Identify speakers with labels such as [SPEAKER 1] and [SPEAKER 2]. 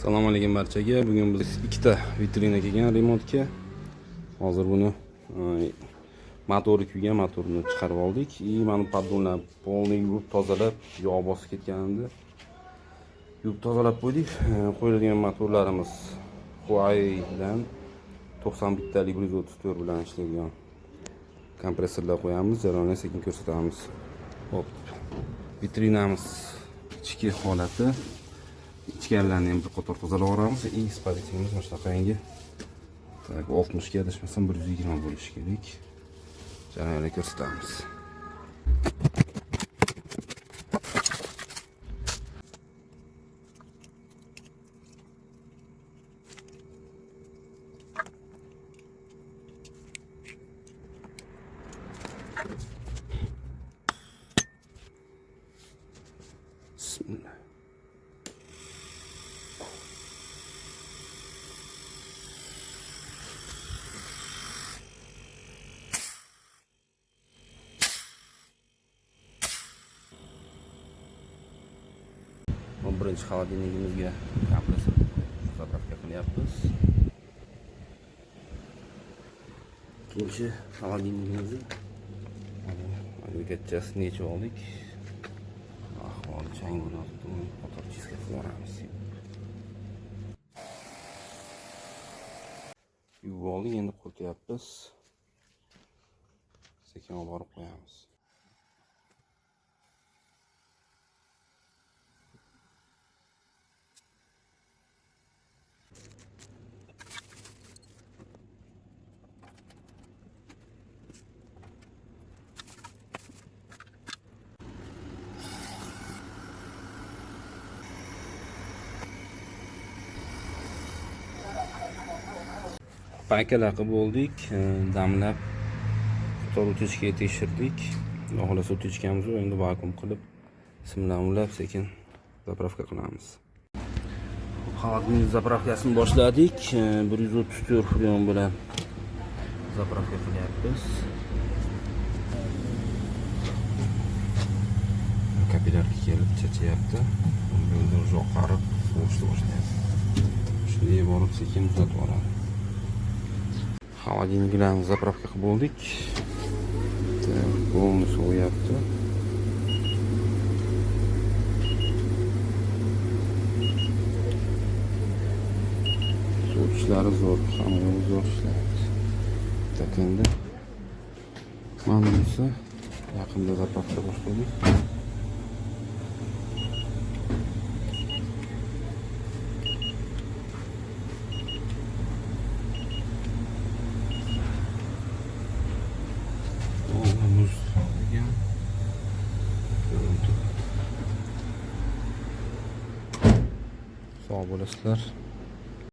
[SPEAKER 1] Assalomu alaykum barchaga. Bugun biz ikkita vitrina kelgan remontga. Hozir buni motori kuygan, motorni chiqarib oldik. Mana paddonlar polni yuvib tozalab, yog' bosib ketganimda yuvib tozalab qo'ydik. Qo'yilgan motorlarimiz Huawei'dan 91 talik 134 bilan ishlaydigan kompressorlar qo'yamiz. Jarayonni sekin ko'rsatamiz. Hop. Vitrinamiz ichki holati. İçkarilarni ham bir qator tozalab olamiz. Isparitimiz mana shunaqangi. Tak 60 ga adashmasam 120 bo'lishi kerak. Jarayonni ko'rsatamiz. Bismillah. Birinchi xolodilnigimizga kompressor zapravka qilyapmiz. Ikkinchi xolodilnigimizni agregatchasini yechib oldik. Ahvoli chang bo'lyapti. Motor chiska qilib olamiz. Yuvib oldik, endi qurityapmiz. Sekin olib borib qo'yamiz. Paykalar qilib bo'ldik, damlab qator o'tishga tekshirdik. Xolos o'tishganmiz, endi vakuum qilib, simlamlab sekin zapravka qilamiz. Xolodilnik zapravkasini boshladik. 134 freon bilan zapravka qilyapmiz. Kapilarga kelib chachayapti. Endi uzoqarib sovishni boshlayapti. Shunday borib sekin uzatib olamiz. Xolodilniklarni zapravka qilib bo'ldik. Polni sovyapti. Sovichlari zo'r, hamma zo'r ishlayapti. Tak endi mana esa yaqinda zapravka boshladik. Sağ olasizlar.